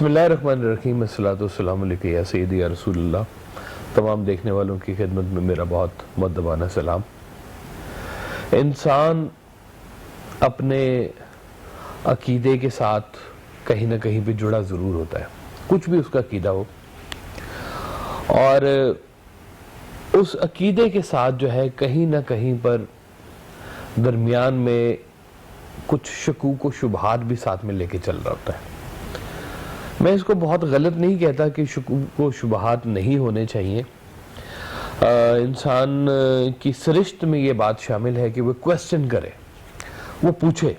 بسم اللہ الرحمن الرحیم، الصلاۃ والسلام علیکم یا سیدی یا رسول اللہ۔ تمام دیکھنے والوں کی خدمت میں میرا بہت مؤدبانہ سلام۔ انسان اپنے عقیدے کے ساتھ کہیں نہ کہیں پہ جڑا ضرور ہوتا ہے، کچھ بھی اس کا عقیدہ ہو، اور اس عقیدے کے ساتھ جو ہے کہیں نہ کہیں پر درمیان میں کچھ شکوک و شبہات بھی ساتھ میں لے کے چل رہا ہوتا ہے۔ میں اس کو بہت غلط نہیں کہتا کہ شکوک و شبہات نہیں ہونے چاہیے۔ انسان کی سرشت میں یہ بات شامل ہے کہ وہ کویسچن کرے، وہ پوچھے۔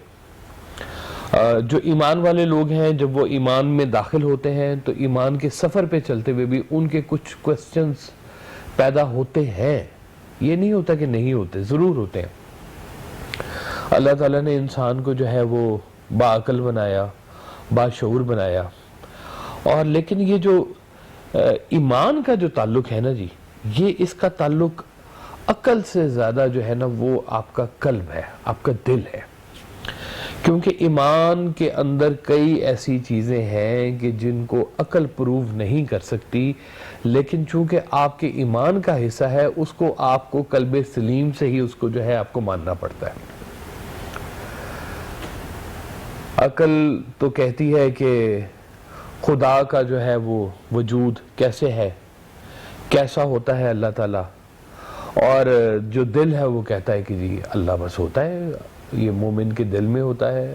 جو ایمان والے لوگ ہیں جب وہ ایمان میں داخل ہوتے ہیں تو ایمان کے سفر پہ چلتے ہوئے بھی ان کے کچھ کویسچنز پیدا ہوتے ہیں، یہ نہیں ہوتا کہ نہیں ہوتے، ضرور ہوتے ہیں۔ اللہ تعالیٰ نے انسان کو جو ہے وہ باعقل بنایا، باشعور بنایا، اور لیکن یہ جو ایمان کا جو تعلق ہے نا جی، یہ اس کا تعلق عقل سے زیادہ جو ہے نا وہ آپ کا قلب ہے، آپ کا دل ہے۔ کیونکہ ایمان کے اندر کئی ایسی چیزیں ہیں کہ جن کو عقل پروو نہیں کر سکتی، لیکن چونکہ آپ کے ایمان کا حصہ ہے، اس کو آپ کو قلب سلیم سے ہی اس کو جو ہے آپ کو ماننا پڑتا ہے۔ عقل تو کہتی ہے کہ خدا کا جو ہے وہ وجود کیسے ہے، کیسا ہوتا ہے اللہ تعالیٰ، اور جو دل ہے وہ کہتا ہے کہ جی اللہ بس ہوتا ہے، یہ مومن کے دل میں ہوتا ہے،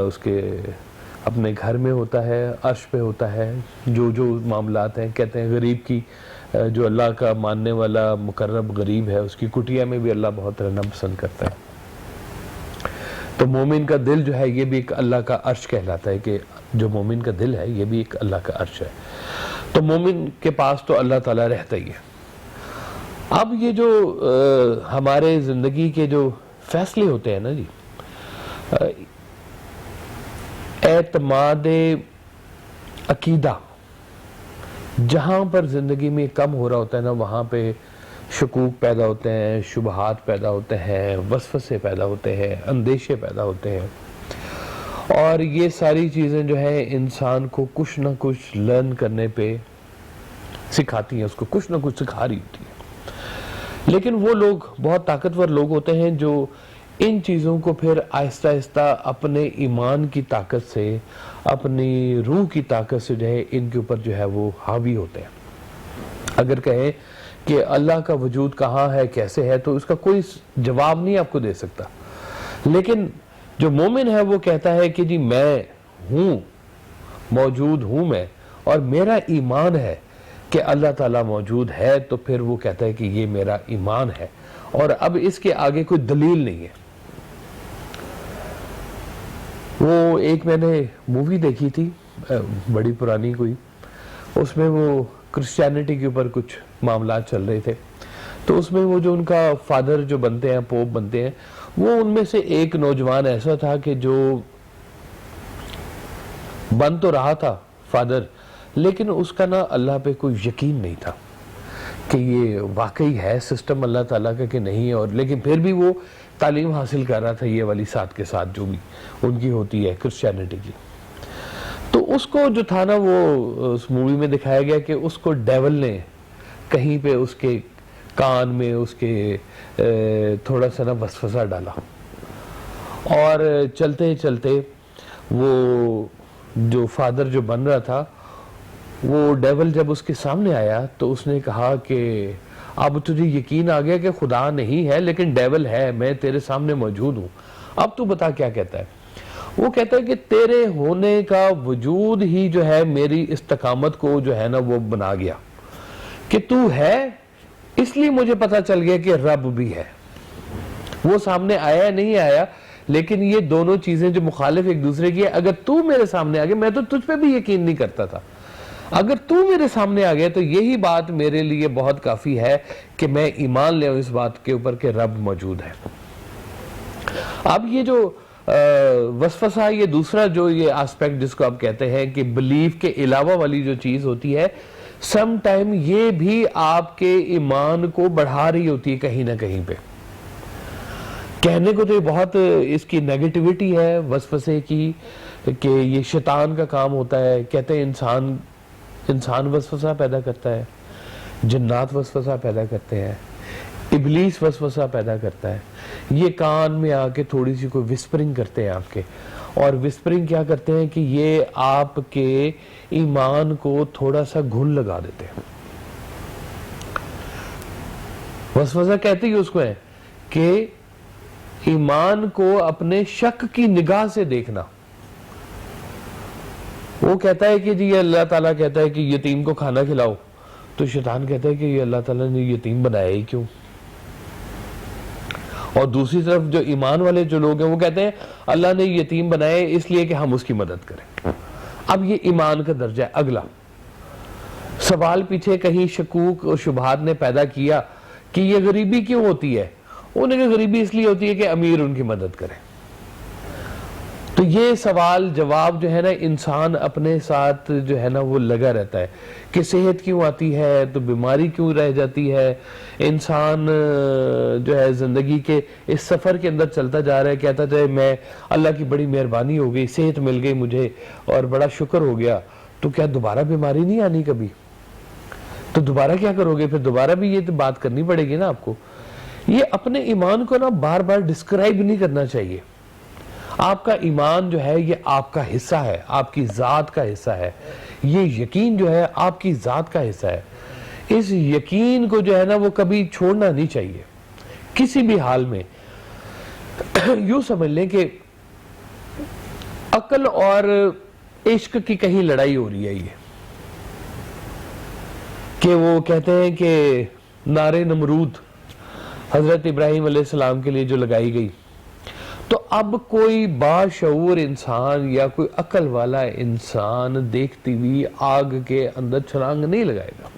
اس کے اپنے گھر میں ہوتا ہے، عرش پہ ہوتا ہے، جو معاملات ہیں۔ کہتے ہیں غریب کی، جو اللہ کا ماننے والا مقرب غریب ہے، اس کی کٹیا میں بھی اللہ بہت رہنا پسند کرتا ہے۔ تو مومن کا دل جو ہے یہ بھی ایک اللہ کا عرش کہلاتا ہے، کہ جو مومن کا دل ہے یہ بھی ایک اللہ کا عرش ہے۔ تو مومن کے پاس تو اللہ تعالیٰ رہتا ہی ہے۔ اب یہ جو ہمارے زندگی کے جو فیصلے ہوتے ہیں نا جی، اعتماد عقیدہ جہاں پر زندگی میں کم ہو رہا ہوتا ہے نا، وہاں پہ شکوک پیدا ہوتے ہیں، شبہات پیدا ہوتے ہیں، وسوسے پیدا ہوتے ہیں، اندیشے پیدا ہوتے ہیں، اور یہ ساری چیزیں جو ہیں انسان کو کچھ نہ کچھ لرن کرنے پہ سکھاتی ہیں، اس کو کچھ نہ کچھ سکھا رہی ہوتی ہے۔ لیکن وہ لوگ بہت طاقتور لوگ ہوتے ہیں جو ان چیزوں کو پھر آہستہ آہستہ اپنے ایمان کی طاقت سے، اپنی روح کی طاقت سے جو ہے ان کے اوپر جو ہے وہ حاوی ہوتے ہیں۔ اگر کہیں کہ اللہ کا وجود کہاں ہے، کیسے ہے، تو اس کا کوئی جواب نہیں آپ کو دے سکتا، لیکن جو مومن ہے وہ کہتا ہے کہ جی میں ہوں، موجود ہوں میں، اور میرا ایمان ہے کہ اللہ تعالیٰ موجود ہے، تو پھر وہ کہتا ہے کہ یہ میرا ایمان ہے، اور اب اس کے آگے کوئی دلیل نہیں ہے۔ وہ ایک میں نے مووی دیکھی تھی، بڑی پرانی کوئی، اس میں وہ کرسچینٹی کے اوپر کچھ معاملات چل رہے تھے، تو اس میں وہ جو ان کا فادر جو بنتے ہیں، پوپ بنتے ہیں، وہ ان میں سے ایک نوجوان ایسا تھا کہ جو بن تو رہا تھا فادر، لیکن اس کا نا اللہ پہ کوئی یقین نہیں تھا کہ یہ واقعی ہے سسٹم اللہ تعالیٰ کا کہ نہیں، اور لیکن پھر بھی وہ تعلیم حاصل کر رہا تھا یہ والی ساتھ کے ساتھ جو بھی ان کی ہوتی ہے کرسچینٹی کی۔ تو اس کو جو تھا نا، وہ اس مووی میں دکھایا گیا کہ اس کو ڈیول نے کہیں پہ اس کے کان میں اس کے تھوڑا سا نا وسوسہ ڈالا، اور چلتے چلتے وہ جو فادر جو بن رہا تھا، وہ ڈیول جب اس کے سامنے آیا تو اس نے کہا کہ اب تجھے یقین آ گیا کہ خدا نہیں ہے لیکن ڈیول ہے، میں تیرے سامنے موجود ہوں، اب تو بتا کیا کہتا ہے۔ وہ کہتا ہے کہ تیرے ہونے کا وجود ہی جو ہے میری استقامت کو جو ہے نا وہ بنا گیا، کہ تو ہے اس لیے مجھے پتا چل گیا کہ رب بھی ہے۔ وہ سامنے آیا نہیں آیا، لیکن یہ دونوں چیزیں جو مخالف ایک دوسرے کی ہے، اگر تو میرے سامنے آ گیا، میں تو تجھ پہ بھی یقین نہیں کرتا تھا، اگر تو میرے سامنے آ گیا تو یہی بات میرے لیے بہت کافی ہے کہ میں ایمان لے آؤں اس بات کے اوپر کہ رب موجود ہے۔ اب یہ جو وسوسہ، یہ دوسرا جو یہ آسپیکٹ جس کو آپ کہتے ہیں کہ بلیف کے علاوہ والی جو چیز ہوتی ہے، سم ٹائم یہ بھی آپ کے ایمان کو بڑھا رہی ہوتی ہے کہیں نہ کہیں پہ۔ کہنے کو تو یہ بہت اس کی نیگیٹیوٹی ہے وسوسے کی، کہ یہ شیطان کا کام ہوتا ہے. کہتے ہیں انسان وسوسہ پیدا کرتا ہے, جنات وسوسہ پیدا کرتے ہیں, ابلیس وسوسہ پیدا کرتا ہے. یہ کان میں آ کے تھوڑی سی کوئی وسپرنگ کرتے ہیں آپ کے, اور وسپرنگ کیا کرتے ہیں کہ یہ آپ کے ایمان کو تھوڑا سا گھن لگا دیتے ہیں. وسوسہ کہتے ہی اس کو ہے کہ ایمان کو اپنے شک کی نگاہ سے دیکھنا. وہ کہتا ہے کہ جی یہ اللہ تعالیٰ کہتا ہے کہ یتیم کو کھانا کھلاؤ, تو شیطان کہتا ہے کہ یہ اللہ تعالیٰ نے یتیم بنایا ہی کیوں. اور دوسری طرف جو ایمان والے جو لوگ ہیں وہ کہتے ہیں اللہ نے یتیم بنائے اس لیے کہ ہم اس کی مدد کریں. اب یہ ایمان کا درجہ ہے. اگلا سوال پیچھے کہیں شکوک اور شبہات نے پیدا کیا کہ یہ غریبی کیوں ہوتی ہے. انہیں کہ غریبی اس لیے ہوتی ہے کہ امیر ان کی مدد کرے. تو یہ سوال جواب جو ہے نا انسان اپنے ساتھ جو ہے نا وہ لگا رہتا ہے کہ صحت کیوں آتی ہے تو بیماری کیوں رہ جاتی ہے. انسان جو ہے زندگی کے اس سفر کے اندر چلتا جا رہا ہے, کہتا جائے میں اللہ کی بڑی مہربانی ہو گئی, صحت مل گئی مجھے اور بڑا شکر ہو گیا, تو کیا دوبارہ بیماری نہیں آنی کبھی؟ تو دوبارہ کیا کرو گے پھر؟ دوبارہ بھی یہ بات کرنی پڑے گی نا آپ کو. یہ اپنے ایمان کو نا بار بار ڈسکرائب نہیں کرنا چاہیے. آپ کا ایمان جو ہے یہ آپ کا حصہ ہے, آپ کی ذات کا حصہ ہے. یہ یقین جو ہے آپ کی ذات کا حصہ ہے. اس یقین کو جو ہے نا وہ کبھی چھوڑنا نہیں چاہیے کسی بھی حال میں. یوں سمجھ لیں کہ عقل اور عشق کی کہیں لڑائی ہو رہی ہے یہ, کہ وہ کہتے ہیں کہ نار نمرود حضرت ابراہیم علیہ السلام کے لیے جو لگائی گئی, تو اب کوئی باشعور انسان یا کوئی عقل والا انسان دیکھتی ہوئی آگ کے اندر چھلانگ نہیں لگائے گا.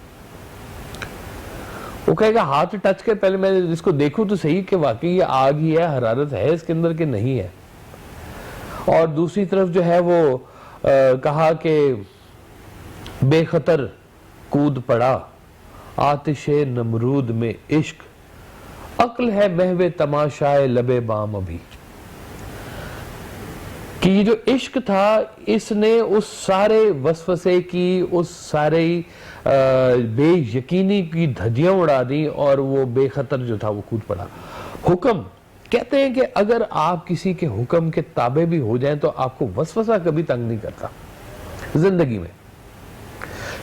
وہ کہے گا ہاتھ ٹچ کے پہلے میں اس کو دیکھوں تو صحیح کہ واقعی یہ آگ ہی ہے, حرارت ہے اس کے اندر کہ نہیں ہے. اور دوسری طرف جو ہے وہ کہا کہ بے خطر کود پڑا آتش نمرود میں عشق, عقل ہے محو تماشائے لب بام ابھی. کہ یہ جو عشق تھا اس نے اس سارے وسوسے کی, اس سارے بے یقینی کی دھجیاں اڑا دی اور وہ بے خطر جو تھا وہ کود پڑا. حکم کہتے ہیں کہ اگر آپ کسی کے حکم کے تابع بھی ہو جائیں تو آپ کو وسوسہ کبھی تنگ نہیں کرتا زندگی میں,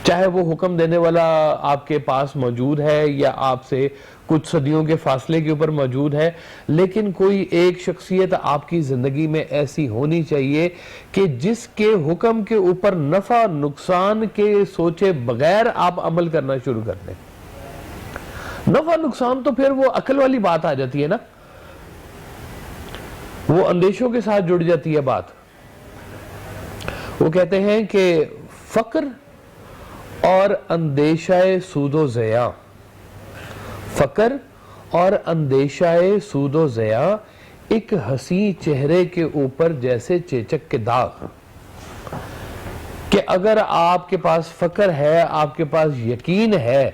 چاہے وہ حکم دینے والا آپ کے پاس موجود ہے یا آپ سے کچھ صدیوں کے فاصلے کے اوپر موجود ہے. لیکن کوئی ایک شخصیت آپ کی زندگی میں ایسی ہونی چاہیے کہ جس کے حکم کے اوپر نفع نقصان کے سوچے بغیر آپ عمل کرنا شروع کر دیں. نفع نقصان تو پھر وہ عقل والی بات آ جاتی ہے نا, وہ اندیشوں کے ساتھ جڑ جاتی ہے بات. وہ کہتے ہیں کہ فقر اور اندیشہ سود و ضیاع, فقر اور اندیشہ سود و ضیاع ایک حسین چہرے کے اوپر جیسے چیچک کے داغ. کہ اگر آپ کے پاس فقر ہے, آپ کے پاس یقین ہے,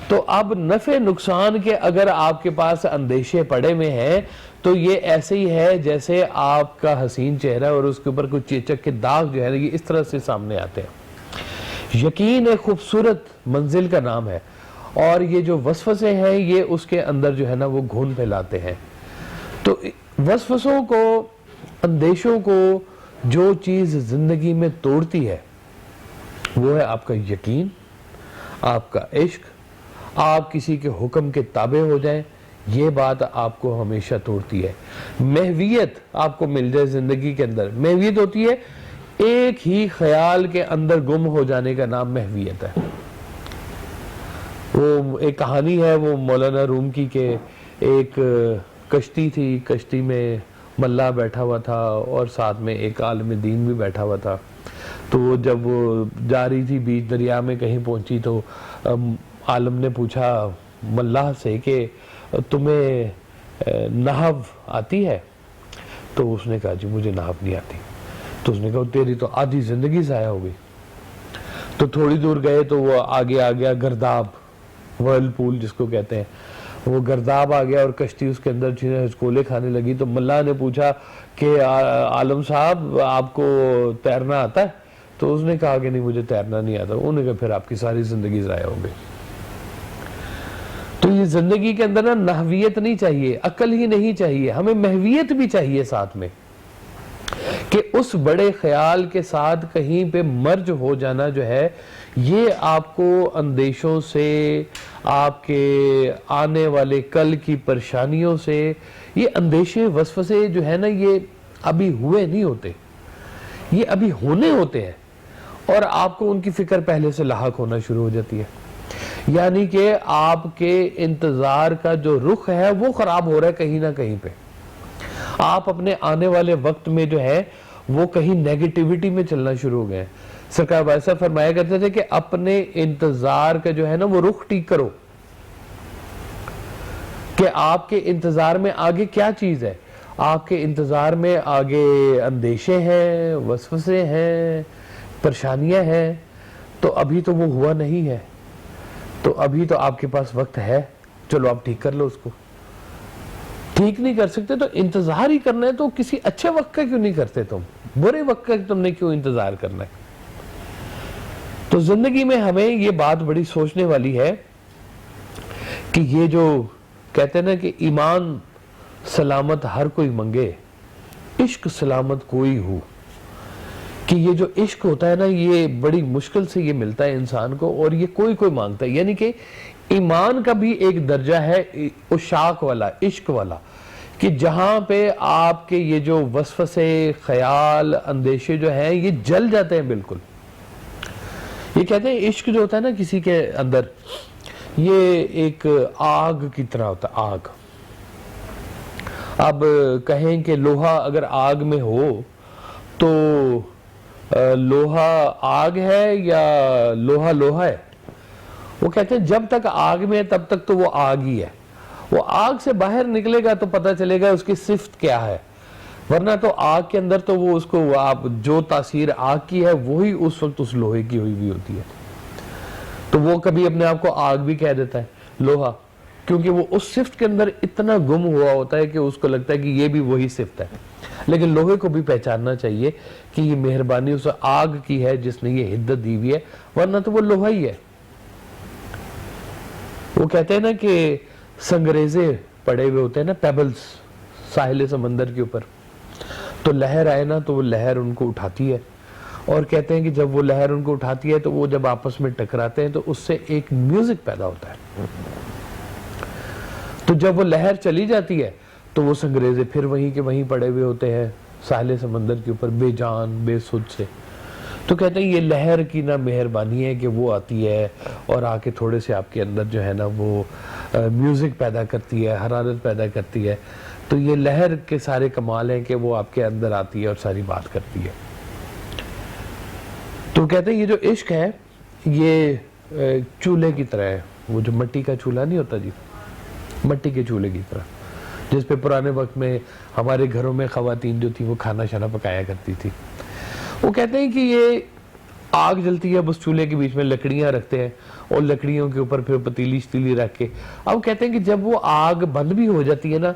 تو اب نفع نقصان کے اگر آپ کے پاس اندیشے پڑے میں ہیں تو یہ ایسے ہی ہے جیسے آپ کا حسین چہرہ اور اس کے اوپر کوئی چیچک کے داغ جو ہے یہ اس طرح سے سامنے آتے ہیں. یقین ایک خوبصورت منزل کا نام ہے, اور یہ جو وسوسے ہیں یہ اس کے اندر جو ہے نا وہ گھن پھیلاتے ہیں. تو وسوسوں کو, اندیشوں کو جو چیز زندگی میں توڑتی ہے وہ ہے آپ کا یقین, آپ کا عشق. آپ کسی کے حکم کے تابع ہو جائیں, یہ بات آپ کو ہمیشہ توڑتی ہے. محویت آپ کو مل جائے زندگی کے اندر, محویت ہوتی ہے ایک ہی خیال کے اندر گم ہو جانے کا نام محویت ہے. وہ ایک کہانی ہے وہ مولانا روم کی کہ ایک کشتی تھی, کشتی میں ملا بیٹھا ہوا تھا اور ساتھ میں ایک عالم دین بھی بیٹھا ہوا تھا. تو وہ جب وہ جا رہی تھی بیچ دریا میں کہیں پہنچی تو عالم نے پوچھا ملا سے کہ تمہیں نحو آتی ہے؟ تو اس نے کہا جی مجھے نحو نہیں آتی. تو اس نے کہا تیری تو آدھی زندگی ضائع ہو گئی. تو تھوڑی دور گئے تو وہ آگے آ گیا گرداب, ورل پول جس کو کہتے ہیں, وہ گرداب آ گیا اور کشتی اس کے اندر ہچکولے کھانے لگی. تو ملا نے پوچھا کہ عالم صاحب آپ کو تیرنا آتا ہے؟ تو اس نے کہا کہ نہیں مجھے تیرنا نہیں آتا. انہوں نے کہا پھر آپ کی ساری زندگی ضائع ہو گئی. تو یہ زندگی کے اندر نا نحویت نہیں چاہیے, عقل ہی نہیں چاہیے, ہمیں محویت بھی چاہیے ساتھ میں, کہ اس بڑے خیال کے ساتھ کہیں پہ مرج ہو جانا جو ہے یہ آپ کو اندیشوں سے, آپ کے آنے والے کل کی پریشانیوں سے, یہ اندیشے وسوسے جو ہے نا یہ ابھی ہوئے نہیں ہوتے, یہ ابھی ہونے ہوتے ہیں, اور آپ کو ان کی فکر پہلے سے لاحق ہونا شروع ہو جاتی ہے. یعنی کہ آپ کے انتظار کا جو رخ ہے وہ خراب ہو رہا ہے کہیں نہ کہیں پہ. آپ اپنے آنے والے وقت میں جو ہے وہ کہیں نیگیٹیوٹی میں چلنا شروع ہو گئے. سرکار ایسا فرمایا کرتے تھے کہ اپنے انتظار کا جو ہے نا وہ رخ ٹھیک کرو, کہ آپ کے انتظار میں آگے کیا چیز ہے. آپ کے انتظار میں آگے اندیشے ہیں, وسوسے ہیں, پریشانیاں ہیں, تو ابھی تو وہ ہوا نہیں ہے, تو ابھی تو آپ کے پاس وقت ہے, چلو آپ ٹھیک کر لو اس کو. ٹھیک نہیں کر سکتے تو انتظار ہی کرنا ہے, تو کسی اچھے وقت کا کیوں نہیں کرتے تم, برے وقت کا تم نے کیوں انتظار کرنا ہے. تو زندگی میں ہمیں یہ بات بڑی سوچنے والی ہے کہ یہ جو کہتے ہیں نا کہ ایمان سلامت ہر کوئی منگے, عشق سلامت کوئی ہو, کہ یہ جو عشق ہوتا ہے نا یہ بڑی مشکل سے یہ ملتا ہے انسان کو, اور یہ کوئی مانگتا ہے. یعنی کہ ایمان کا بھی ایک درجہ ہے عشاق والا, عشق والا, کہ جہاں پہ آپ کے یہ جو وسوسے, خیال, اندیشے جو ہیں یہ جل جاتے ہیں بالکل. یہ کہتے ہیں عشق جو ہوتا ہے نا کسی کے اندر, یہ ایک آگ کی طرح ہوتا ہے, آگ. اب کہیں کہ لوہا اگر آگ میں ہو تو لوہا آگ ہے یا لوہا ہے؟ وہ کہتے ہیں جب تک آگ میں ہے تب تک تو وہ آگ ہی ہے. وہ آگ سے باہر نکلے گا تو پتہ چلے گا اس کی صفت کیا ہے, ورنہ تو آگ کے اندر تو وہ اس کو آپ جو تاثیر آگ کی ہے وہی اس وقت اس لوہے کی ہوئی بھی ہوتی ہے. تو وہ کبھی اپنے آپ کو آگ بھی کہہ دیتا ہے, لوہا, کیونکہ وہ اس صفت کے اندر اتنا گم ہوا ہوتا ہے کہ اس کو لگتا ہے کہ یہ بھی وہی صفت ہے. لیکن لوہے کو بھی پہچاننا چاہیے کہ یہ مہربانی اس آگ کی ہے جس نے یہ حدت دی ہوئی ہے, ورنہ تو وہ لوہا ہی ہے. وہ کہتے ہیں نا کہ سنگریزے پڑے ہوئے ہوتے ہیں نا, پیبلز, ساحل سمندر کے اوپر, تو لہر آئے نا تو وہ لہر ان کو اٹھاتی ہے, اور کہتے ہیں کہ جب وہ لہر ان کو اٹھاتی ہے تو وہ جب آپس میں ٹکراتے ہیں تو اس سے ایک میوزک پیدا ہوتا ہے. تو جب وہ لہر چلی جاتی ہے تو وہ سنگریزے پھر وہیں کے وہیں پڑے ہوئے ہوتے ہیں ساحل سمندر کے اوپر, بے جان بے سود سے. تو کہتے ہیں یہ لہر کی نا مہربانی ہے کہ وہ آتی ہے اور آ کے تھوڑے سے آپ کے اندر جو ہے نا وہ میوزک پیدا کرتی ہے, حرارت پیدا کرتی ہے. تو یہ لہر کے سارے کمال ہیں کہ وہ آپ کے اندر آتی ہے اور ساری بات کرتی ہے. تو کہتے ہیں یہ جو عشق ہے یہ چولہے کی طرح ہے, وہ جو مٹی کا چولہا نہیں ہوتا جی, مٹی کے چولہے کی طرح, جس پہ پرانے وقت میں ہمارے گھروں میں خواتین جو تھی وہ کھانا شانا پکایا کرتی تھی. وہ کہتے ہیں کہ یہ آگ جلتی ہے, اس چولہے کے بیچ میں لکڑیاں رکھتے ہیں اور لکڑیوں کے اوپر پھر پتیلی شتیلی رکھ کے, اب کہتے ہیں کہ جب وہ آگ بند بھی ہو جاتی ہے نا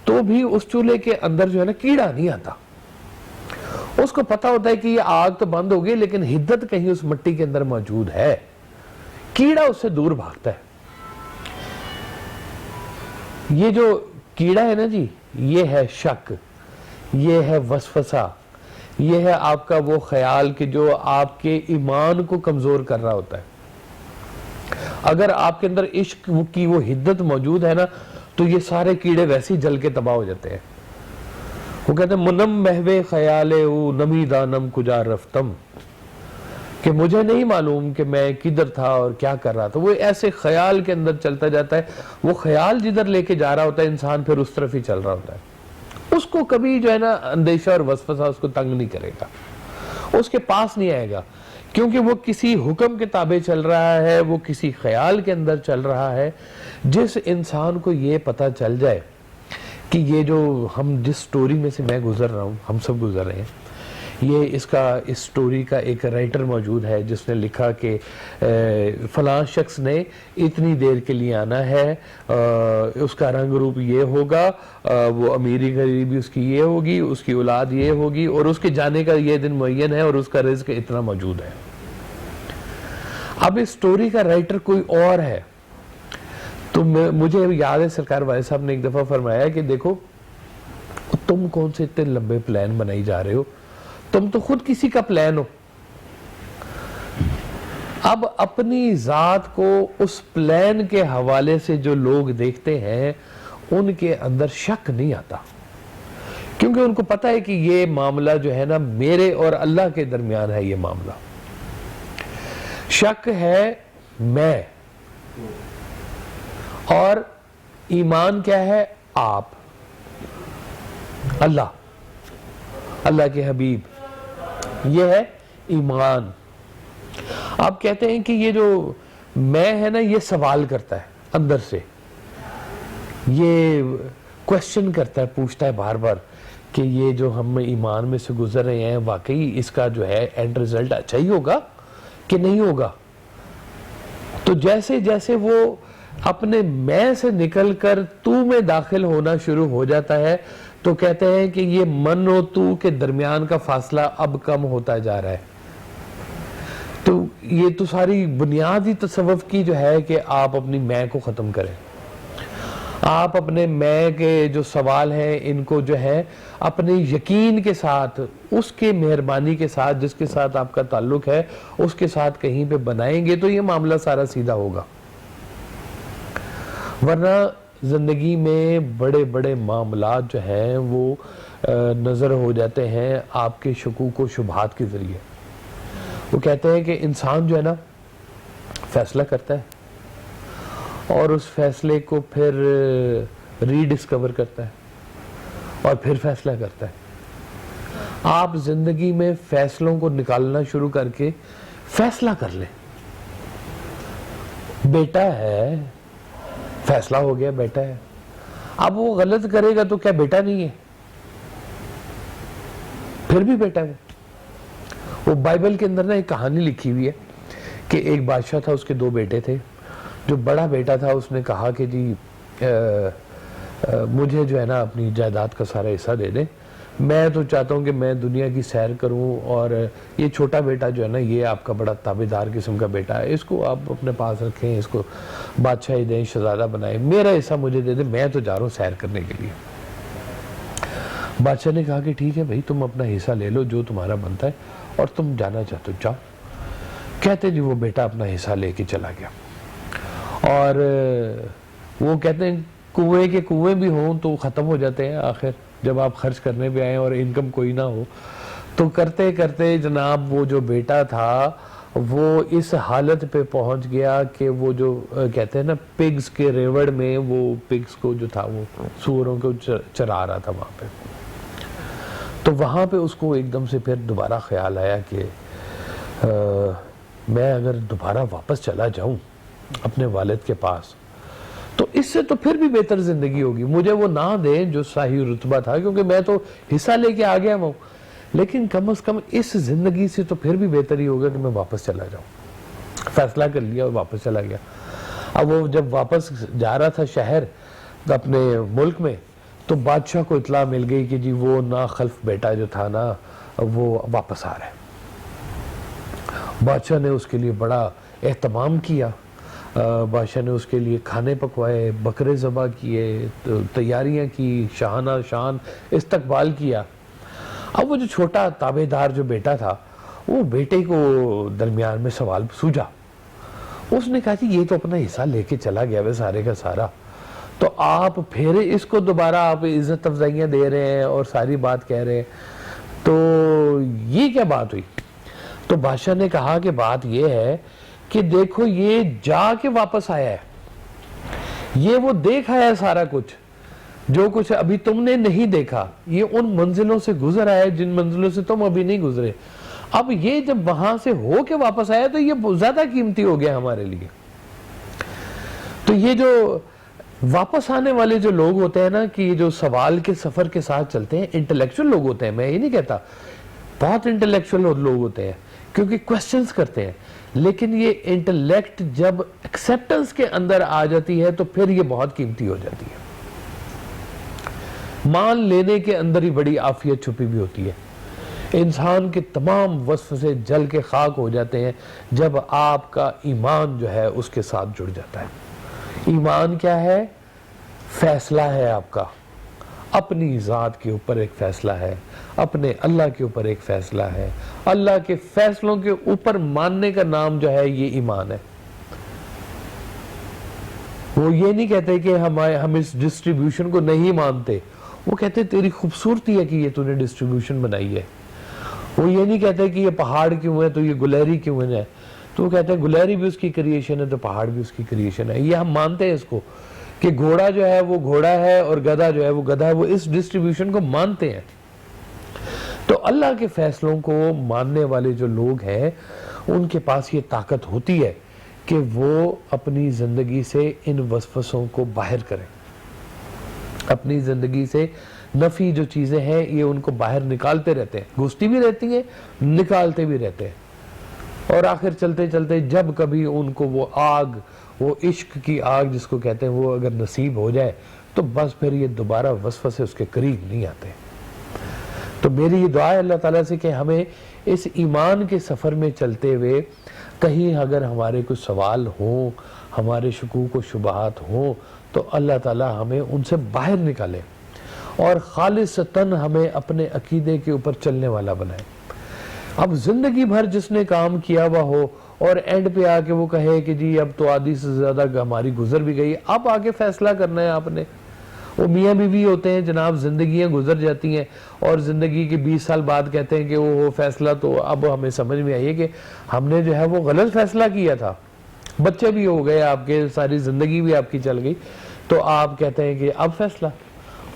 تو بھی اس چولہے کے اندر جو ہے نا کیڑا نہیں آتا. اس کو پتا ہوتا ہے کہ یہ آگ تو بند ہو گئی لیکن حدت کہیں اس مٹی کے اندر موجود ہے, کیڑا اس سے دور بھاگتا ہے. یہ جو کیڑا ہے نا جی, یہ ہے شک, یہ ہے وسوسہ, یہ ہے آپ کا وہ خیال کہ جو آپ کے ایمان کو کمزور کر رہا ہوتا ہے. اگر آپ کے اندر عشق کی وہ حدت موجود ہے نا تو یہ سارے کیڑے ویسے ہی جل کے تباہ ہو جاتے ہیں. وہ کہتے ہیں منم محوے خیالے او نمی دانم کجا رفتم, کہ مجھے نہیں معلوم کہ میں کدھر تھا اور کیا کر رہا تھا. وہ ایسے خیال کے اندر چلتا جاتا ہے, وہ خیال جدھر لے کے جا رہا ہوتا ہے انسان پھر اس طرف ہی چل رہا ہوتا ہے. اس کو کبھی جو ہے نا اندیشہ اور وسوسہ اس کو تنگ نہیں کرے گا, اس کے پاس نہیں آئے گا, کیونکہ وہ کسی حکم کے تابع چل رہا ہے, وہ کسی خیال کے اندر چل رہا ہے. جس انسان کو یہ پتا چل جائے کہ یہ جو ہم جس سٹوری میں سے میں گزر رہا ہوں, ہم سب گزر رہے ہیں, یہ اس سٹوری کا ایک رائٹر موجود ہے جس نے لکھا کہ فلاں شخص نے اتنی دیر کے لیے آنا ہے، اس کا رنگ روپ یہ ہوگا، وہ امیری غریبی اس کی یہ ہوگی، اس کی اولاد یہ ہوگی، اور اس کے جانے کا یہ دن معین ہے، اور اس کا رزق اتنا موجود ہے۔ اب اس سٹوری کا رائٹر کوئی اور ہے، تو مجھے یاد ہے سرکار والد صاحب نے ایک دفعہ فرمایا کہ دیکھو تم کون سے اتنے لمبے پلان بنائی جا رہے ہو، تم تو خود کسی کا پلان ہو۔ اب اپنی ذات کو اس پلان کے حوالے سے جو لوگ دیکھتے ہیں ان کے اندر شک نہیں آتا، کیونکہ ان کو پتا ہے کہ یہ معاملہ جو ہے نا میرے اور اللہ کے درمیان ہے۔ یہ معاملہ شک ہے میں، اور ایمان کیا ہے؟ آپ، اللہ کے حبیب، یہ ہے ایمان۔ آپ کہتے ہیں کہ یہ جو میں ہے نا یہ سوال کرتا ہے اندر سے، یہ کوشچن کرتا ہے، پوچھتا ہے بار بار کہ یہ جو ہم ایمان میں سے گزر رہے ہیں واقعی اس کا جو ہے اینڈ رزلٹ اچھا ہی ہوگا کہ نہیں ہوگا۔ تو جیسے جیسے وہ اپنے میں سے نکل کر تو میں داخل ہونا شروع ہو جاتا ہے تو کہتے ہیں کہ یہ من و تو کے درمیان کا فاصلہ اب کم ہوتا جا رہا ہے۔ تو یہ تو ساری بنیادی تصوف کی جو ہے کہ آپ اپنی میں کو ختم کریں، آپ اپنے میں کے جو سوال ہیں ان کو جو ہے اپنے یقین کے ساتھ، اس کے مہربانی کے ساتھ جس کے ساتھ آپ کا تعلق ہے اس کے ساتھ کہیں پہ بنائیں گے تو یہ معاملہ سارا سیدھا ہوگا۔ ورنہ زندگی میں بڑے بڑے معاملات جو ہیں وہ نظر ہو جاتے ہیں آپ کے شکوک و شبہات کے ذریعے۔ وہ کہتے ہیں کہ انسان جو ہے نا فیصلہ کرتا ہے اور اس فیصلے کو پھر ری ڈسکور کرتا ہے اور پھر فیصلہ کرتا ہے۔ آپ زندگی میں فیصلوں کو نکالنا شروع کر کے فیصلہ کر لیں۔ بیٹا ہے، فیصلہ ہو گیا بیٹا ہے، اب وہ غلط کرے گا تو کیا بیٹا نہیں ہے؟ پھر بھی بیٹا ہے۔ وہ بائبل کے اندر نا ایک کہانی لکھی ہوئی ہے کہ ایک بادشاہ تھا، اس کے دو بیٹے تھے۔ جو بڑا بیٹا تھا اس نے کہا کہ جی مجھے جو ہے نا اپنی جائیداد کا سارا حصہ دے دیں، میں تو چاہتا ہوں کہ میں دنیا کی سیر کروں، اور یہ چھوٹا بیٹا جو ہے نا یہ آپ کا بڑا تابعدار قسم کا بیٹا ہے، اس کو آپ اپنے پاس رکھیں، اس کو بادشاہی دیں، شہزادہ بنائیں، میرا حصہ مجھے دے دیں، میں تو جا رہا ہوں سیر کرنے کے لیے۔ بادشاہ نے کہا کہ ٹھیک ہے بھائی، تم اپنا حصہ لے لو جو تمہارا بنتا ہے، اور تم جانا چاہتے ہو جاؤ۔ کہتے جی وہ بیٹا اپنا حصہ لے کے چلا گیا، اور وہ کہتے ہیں کنویں کے کنویں بھی ہوں تو ختم ہو جاتے ہیں آخر، جب آپ خرچ کرنے پہ آئیں اور انکم کوئی نہ ہو تو کرتے کرتے جناب وہ جو بیٹا تھا وہ اس حالت پہ پہنچ گیا کہ وہ جو کہتے ہیں نا پگز کے ریوڑ میں، وہ پگز کو جو تھا وہ سوروں کو چرا رہا تھا وہاں پہ۔ تو وہاں پہ اس کو ایک دم سے پھر دوبارہ خیال آیا کہ میں اگر دوبارہ واپس چلا جاؤں اپنے والد کے پاس تو اس سے تو پھر بھی بہتر زندگی ہوگی، مجھے وہ نہ دیں جو صحیح رتبہ تھا، کیونکہ میں تو حصہ لے کے آ گیا ہوں، لیکن کم از کم اس زندگی سے تو پھر بھی بہتر ہی ہوگا کہ میں واپس چلا جاؤں۔ فیصلہ کر لیا اور واپس چلا گیا۔ اب وہ جب واپس جا رہا تھا شہر اپنے ملک میں تو بادشاہ کو اطلاع مل گئی کہ جی وہ ناخلف بیٹا جو تھا نا وہ واپس آ رہا ہے۔ بادشاہ نے اس کے لیے بڑا اہتمام کیا، بادشاہ نے اس کے لیے کھانے پکوائے، بکرے ذبح کیے، تیاریاں کی، شاہانہ شان استقبال کیا۔ اب وہ جو چھوٹا تابعدار جو بیٹا تھا وہ بیٹے کو درمیان میں سوال سوجا، اس نے کہا جی یہ تو اپنا حصہ لے کے چلا گیا سارے کا سارا، تو آپ پھر اس کو دوبارہ آپ عزت افزائیاں دے رہے ہیں اور ساری بات کہہ رہے ہیں، تو یہ کیا بات ہوئی؟ تو بادشاہ نے کہا کہ بات یہ ہے کہ دیکھو یہ جا کے واپس آیا ہے، یہ وہ دیکھ آیا ہے سارا کچھ، جو کچھ ابھی تم نے نہیں دیکھا، یہ ان منزلوں سے گزر آیا جن منزلوں سے تم ابھی نہیں گزرے۔ اب یہ جب وہاں سے ہو کے واپس آیا تو یہ زیادہ قیمتی ہو گیا ہمارے لیے۔ تو یہ جو واپس آنے والے جو لوگ ہوتے ہیں نا کہ جو سوال کے سفر کے ساتھ چلتے ہیں، انٹلیکچوئل لوگ ہوتے ہیں، میں یہ نہیں کہتا، بہت انٹلیکچوئل لوگ ہوتے ہیں کیونکہ کوشچنز کرتے ہیں، لیکن یہ انٹلیکٹ جب ایکسیپٹنس کے اندر آ جاتی ہے تو پھر یہ بہت قیمتی ہو جاتی ہے۔ مان لینے کے اندر ہی بڑی عافیت چھپی بھی ہوتی ہے۔ انسان کے تمام وصف سے جل کے خاک ہو جاتے ہیں جب آپ کا ایمان جو ہے اس کے ساتھ جڑ جاتا ہے۔ ایمان کیا ہے؟ فیصلہ ہے آپ کا، اپنی ذات کے اوپر ایک فیصلہ ہے، اپنے اللہ کے اوپر ایک فیصلہ ہے، اللہ کے فیصلوں کے اوپر ماننے کا نام جو ہے یہ ایمان ہے۔ وہ یہ نہیں کہتے کہ ہم اس ڈسٹریبیوشن کو نہیں مانتے، وہ کہتے تیری خوبصورتی ہے کہ یہ تو نے ڈسٹریبیوشن بنائی ہے۔ وہ یہ نہیں کہتے کہ یہ پہاڑ کیوں ہے تو یہ گلیری کیوں ہے، تو وہ کہتے ہیں گلیری بھی اس کی کریشن ہے تو پہاڑ بھی اس کی کریشن ہے۔ یہ ہم مانتے ہیں اس کو کہ گھوڑا جو ہے وہ گھوڑا ہے اور گدھا جو ہے وہ گدھا ہے، وہ اس ڈسٹریبیوشن کو مانتے ہیں۔ تو اللہ کے فیصلوں کو ماننے والے جو لوگ ہیں ان کے پاس یہ طاقت ہوتی ہے کہ وہ اپنی زندگی سے ان وسوسوں کو باہر کریں، اپنی زندگی سے نفی جو چیزیں ہیں یہ ان کو باہر نکالتے رہتے ہیں، گھستی بھی رہتی ہیں، نکالتے بھی رہتے ہیں، اور آخر چلتے چلتے جب کبھی ان کو وہ آگ، وہ عشق کی آگ جس کو کہتے ہیں، وہ اگر نصیب ہو جائے تو بس پھر یہ دوبارہ وسوسے اس کے قریب نہیں آتے۔ تو میری یہ دعا ہے اللہ تعالیٰ سے کہ ہمیں اس ایمان کے سفر میں چلتے ہوئے کہیں اگر ہمارے کوئی سوال ہوں، ہمارے شکوک و شبہات ہوں تو اللہ تعالیٰ ہمیں ان سے باہر نکالے اور خالصتاً ہمیں اپنے عقیدے کے اوپر چلنے والا بنائے۔ اب زندگی بھر جس نے کام کیا ہوا ہو اور اینڈ پہ آ کے وہ کہے کہ جی اب تو آدھی سے زیادہ ہماری گزر بھی گئی، اب آگے فیصلہ کرنا ہے آپ نے۔ وہ میاں بیوی ہوتے ہیں جناب، زندگیاں گزر جاتی ہیں اور زندگی کے 20 سال بعد کہتے ہیں کہ وہ فیصلہ تو اب ہمیں سمجھ میں آئی ہے کہ ہم نے جو ہے وہ غلط فیصلہ کیا تھا، بچے بھی ہو گئے آپ کے، ساری زندگی بھی آپ کی چل گئی، تو آپ کہتے ہیں کہ اب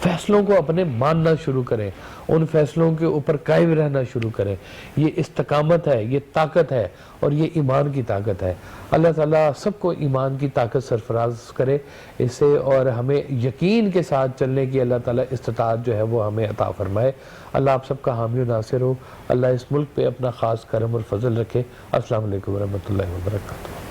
فیصلوں کو اپنے ماننا شروع کریں، ان فیصلوں کے اوپر قائم رہنا شروع کریں۔ یہ استقامت ہے، یہ طاقت ہے اور یہ ایمان کی طاقت ہے۔ اللہ تعالیٰ سب کو ایمان کی طاقت سرفراز کرے اس سے، اور ہمیں یقین کے ساتھ چلنے کی اللہ تعالیٰ استطاعت جو ہے وہ ہمیں عطا فرمائے۔ اللہ آپ سب کا حامی و ناصر ہو، اللہ اس ملک پہ اپنا خاص کرم اور فضل رکھے۔ السلام علیکم ورحمۃ اللہ وبرکاتہ۔